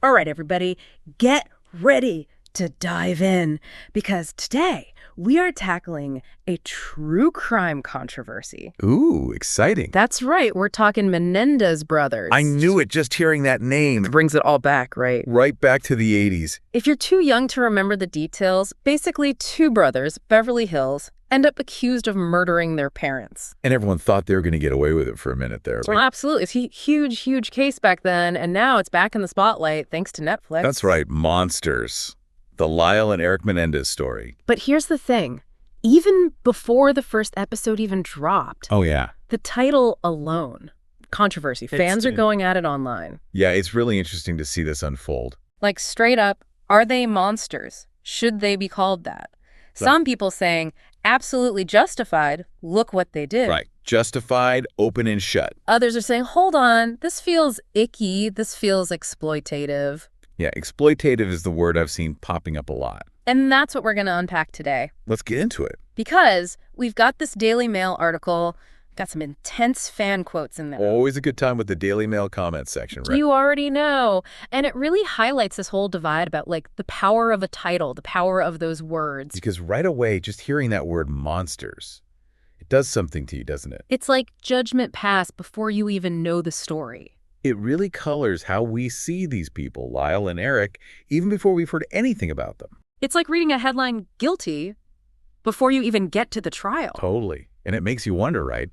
All right, everybody, get ready to dive in because today we are tackling a true crime controversy. Ooh, exciting. That's right, we're talking Menendez brothers. I knew it just hearing that name. Brings it all back, right? Right back to the 80s. If you're too young to remember the details, basically two brothers, Beverly Hills, end up accused of murdering their parents. And everyone thought they were going to get away with it for a minute there. Well, absolutely. It's a huge, huge case back then, and now it's back in the spotlight thanks to Netflix. That's right, monsters. The Lyle and Erik Menendez story. But here's the thing. Even before the first episode even dropped, Oh, yeah. the title alone, controversy. Fans are going at it online. Yeah, it's really interesting to see this unfold. Like, straight up, are they monsters? Should they be called that? Some people saying, absolutely justified, look what they did. Right. Justified, open and shut. Others are saying, hold on, this feels icky, this feels exploitative. Yeah, exploitative is the word I've seen popping up a lot. And that's what we're going to unpack today. Let's get into it. Because we've got this Daily Mail article, got some intense fan quotes in there. Always a good time with the Daily Mail comment section, right? You already know. And it really highlights this whole divide about, like, the power of a title, the power of those words. Because right away, just hearing that word monsters, it does something to you, doesn't it? It's like judgment pass before you even know the story. It really colors how we see these people, Lyle and Erik, even before we've heard anything about them. It's like reading a headline, guilty, before you even get to the trial. Totally. And it makes you wonder, right?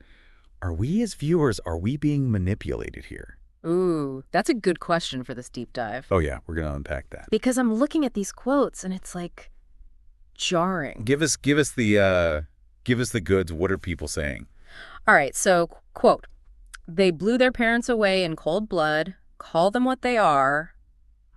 Are we as viewers, are we being manipulated here? Ooh, that's a good question for this deep dive. Oh, yeah, we're going to unpack that. Because I'm looking at these quotes and it's like jarring. Give us the goods. What are people saying? All right, so, quote, they blew their parents away in cold blood, call them what they are,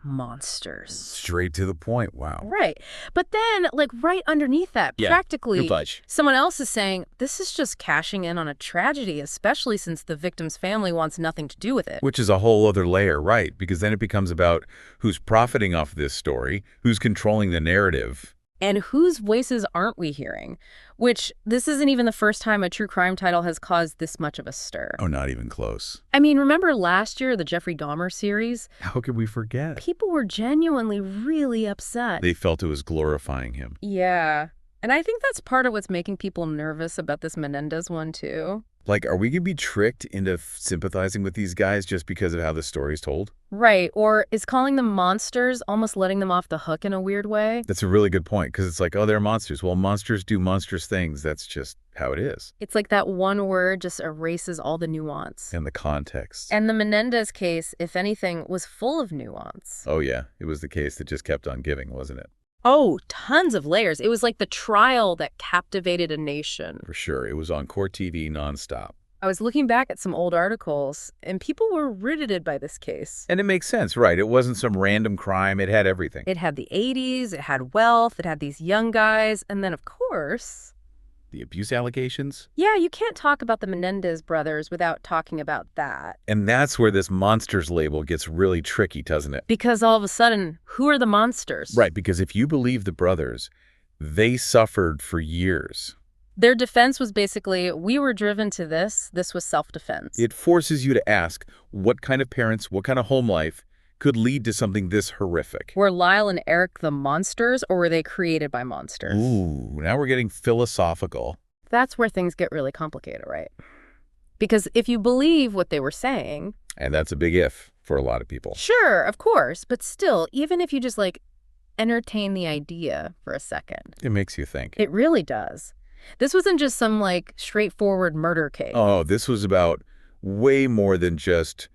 monsters. Straight to the point. Wow. Right. But then, like, right underneath that, practically, someone else is saying, this is just cashing in on a tragedy, especially since the victim's family wants nothing to do with it. Which is a whole other layer, right? Because then it becomes about who's profiting off this story, who's controlling the narrative. And whose voices aren't we hearing? Which, this isn't even the first time a true crime title has caused this much of a stir. Oh, not even close. I mean, remember last year, the Jeffrey Dahmer series? How could we forget? People were genuinely really upset. They felt it was glorifying him. Yeah. And I think that's part of what's making people nervous about this Menendez one, too. Like, are we going to be tricked into sympathizing with these guys just because of how the story's told? Right. Or is calling them monsters almost letting them off the hook in a weird way? That's a really good point, because it's like, oh, they're monsters. Well, monsters do monstrous things. That's just how it is. It's like that one word just erases all the nuance. And the context. And the Menendez case, if anything, was full of nuance. Oh, yeah. It was the case that just kept on giving, wasn't it? Oh, tons of layers. It was like the trial that captivated a nation. For sure. It was on court TV nonstop. I was looking back at some old articles, and people were riveted by this case. And it makes sense, right? It wasn't some random crime. It had everything. It had the 80s, it had wealth, it had these young guys, and then, of course... the abuse allegations? Yeah, you can't talk about the Menendez brothers without talking about that. And that's where this monsters label gets really tricky, doesn't it? Because all of a sudden, who are the monsters? Right, because if you believe the brothers, they suffered for years. Their defense was basically, we were driven to this. This was self-defense. It forces you to ask what kind of parents, what kind of home life could lead to something this horrific. Were Lyle and Erik the monsters, or were they created by monsters? Ooh, now we're getting philosophical. That's where things get really complicated, right? Because if you believe what they were saying... And that's a big if for a lot of people. Sure, of course. But still, even if you just, like, entertain the idea for a second... It makes you think. It really does. This wasn't just some, like, straightforward murder case. Oh, this was about way more than just...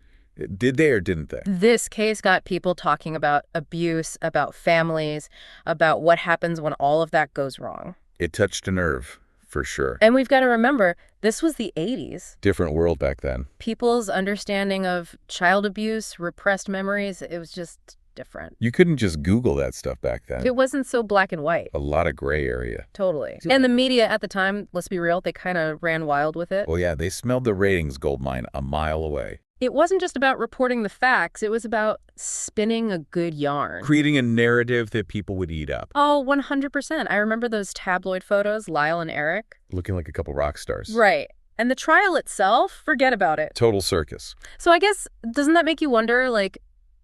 did they or didn't they? This case got people talking about abuse, about families, about what happens when all of that goes wrong. It touched a nerve, for sure. And we've got to remember, this was the 80s. Different world back then. People's understanding of child abuse, repressed memories, it was just different. You couldn't just Google that stuff back then. It wasn't so black and white. A lot of gray area. Totally. And the media at the time, let's be real, they kind of ran wild with it. Well, yeah, they smelled the ratings gold mine a mile away. It wasn't just about reporting the facts. It was about spinning a good yarn. Creating a narrative that people would eat up. Oh, 100%. I remember those tabloid photos, Lyle and Erik. Looking like a couple rock stars. Right. And the trial itself, forget about it. Total circus. So I guess, doesn't that make you wonder, like,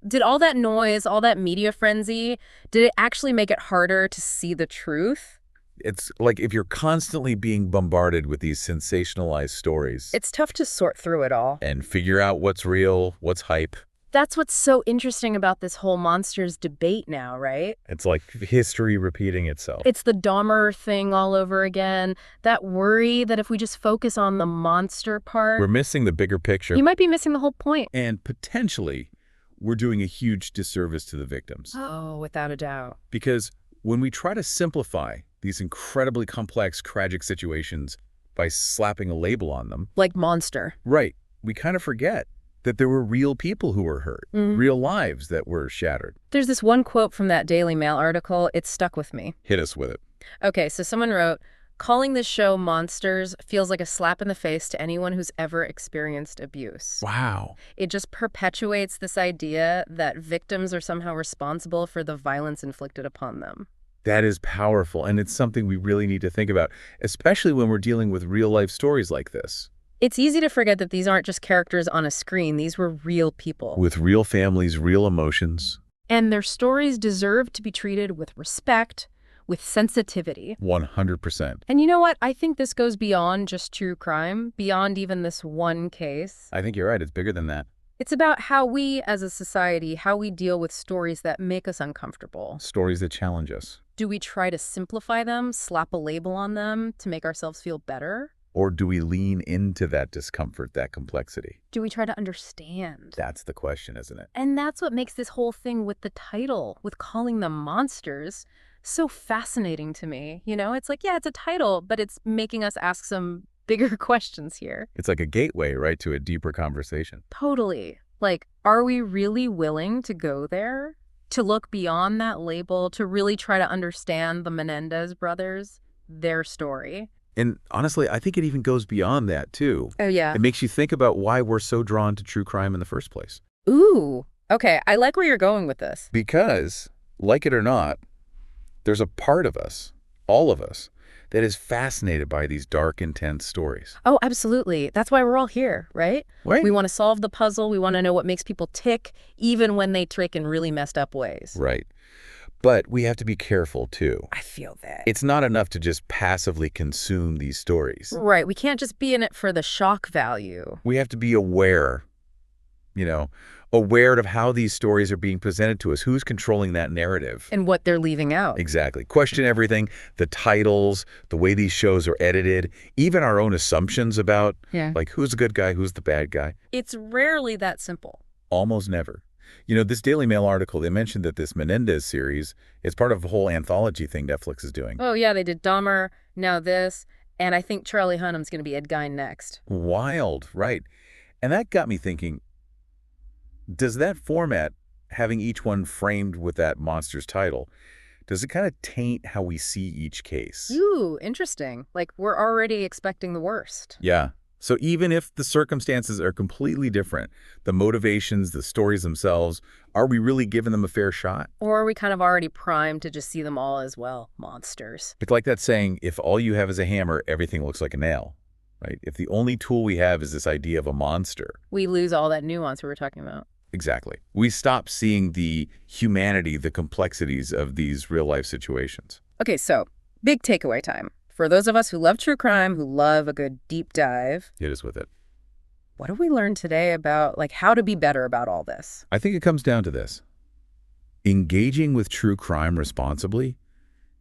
Did all that noise, all that media frenzy, did it actually make it harder to see the truth? It's like if you're constantly being bombarded with these sensationalized stories. It's tough to sort through it all. And figure out what's real, what's hype. That's what's so interesting about this whole monsters debate now, right? It's like history repeating itself. It's the Dahmer thing all over again. That worry that if we just focus on the monster part, we're missing the bigger picture. You might be missing the whole point. And potentially, we're doing a huge disservice to the victims. Oh, without a doubt. Because when we try to simplify these incredibly complex, tragic situations by slapping a label on them. Like monster. Right. We kind of forget that there were real people who were hurt, real lives that were shattered. There's this one quote from that Daily Mail article. It stuck with me. Hit us with it. Okay, so someone wrote, calling this show monsters feels like a slap in the face to anyone who's ever experienced abuse. Wow. It just perpetuates this idea that victims are somehow responsible for the violence inflicted upon them. That is powerful, and it's something we really need to think about, especially when we're dealing with real-life stories like this. It's easy to forget that these aren't just characters on a screen. These were real people. With real families, real emotions. And their stories deserve to be treated with respect, with sensitivity. 100%. And you know what? I think this goes beyond just true crime, beyond even this one case. I think you're right. It's bigger than that. It's about how we, as a society, how we deal with stories that make us uncomfortable. Stories that challenge us. Do we try to simplify them, slap a label on them to make ourselves feel better? Or do we lean into that discomfort, that complexity? Do we try to understand? That's the question, isn't it? And that's what makes this whole thing with the title, with calling them monsters, so fascinating to me. You know, it's like, yeah, it's a title, but it's making us ask some bigger questions here. It's like a gateway, right, to a deeper conversation. Totally. Like, are we really willing to go there? To look beyond that label, to really try to understand the Menendez brothers, their story? And honestly, I think it even goes beyond that, too. Oh, yeah. It makes you think about why we're so drawn to true crime in the first place. Ooh, okay. I like where you're going with this. Because, like it or not, there's a part of us, all of us, that is fascinated by these dark, intense stories. Oh, absolutely. That's why we're all here, right? Right. We want to solve the puzzle. We want to know what makes people tick, even when they trick in really messed up ways. Right. But we have to be careful, too. I feel that. It's not enough to just passively consume these stories. Right. We can't just be in it for the shock value. We have to be aware, aware of how these stories are being presented to us, who's controlling that narrative. And what they're leaving out. Exactly. Question everything, the titles, the way these shows are edited, even our own assumptions about, like, who's the good guy, who's the bad guy. It's rarely that simple. Almost never. This Daily Mail article, they mentioned that this Menendez series is part of a whole anthology thing Netflix is doing. Oh, yeah, they did Dahmer, now this, and I think Charlie Hunnam's going to be Ed Gein next. Wild, right. And that got me thinking, does that format, having each one framed with that monster's title, does it kind of taint how we see each case? Ooh, interesting. Like, we're already expecting the worst. Yeah. So even if the circumstances are completely different, the motivations, the stories themselves, are we really giving them a fair shot? Or are we kind of already primed to just see them all as, well, monsters? It's like that saying, if all you have is a hammer, everything looks like a nail, right? If the only tool we have is this idea of a monster, we lose all that nuance we were talking about. Exactly. We stop seeing the humanity, the complexities of these real-life situations. Okay, so big takeaway time. For those of us who love true crime, who love a good deep dive. Hit us with it. What did we learn today about, like, how to be better about all this? I think it comes down to this. Engaging with true crime responsibly,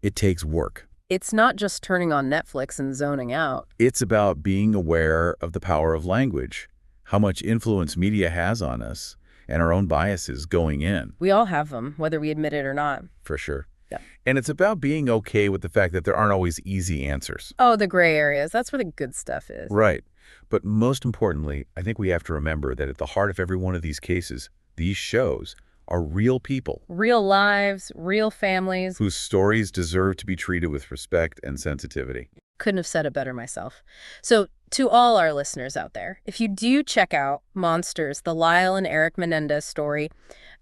it takes work. It's not just turning on Netflix and zoning out. It's about being aware of the power of language, how much influence media has on us, and our own biases going in. We all have them, whether we admit it or not. For sure. Yeah. And it's about being okay with the fact that there aren't always easy answers. Oh, the gray areas. That's where the good stuff is. Right. But most importantly, I think we have to remember that at the heart of every one of these cases, these shows are real people. Real lives, real families. Whose stories deserve to be treated with respect and sensitivity. Couldn't have said it better myself. So to all our listeners out there, if you do check out Monsters, the Lyle and Erik Menéndez story,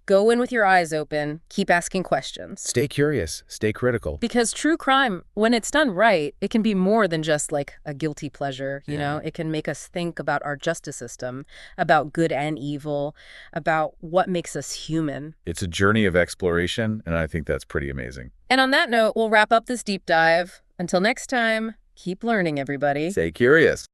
Go in with your eyes open, keep asking questions. Stay curious, stay critical. Because true crime, when it's done right, it can be more than just like a guilty pleasure, you know? Yeah. It can make us think about our justice system, about good and evil, about what makes us human. It's a journey of exploration, and I think that's pretty amazing. And on that note, we'll wrap up this deep dive. Until next time, keep learning, everybody. Stay curious.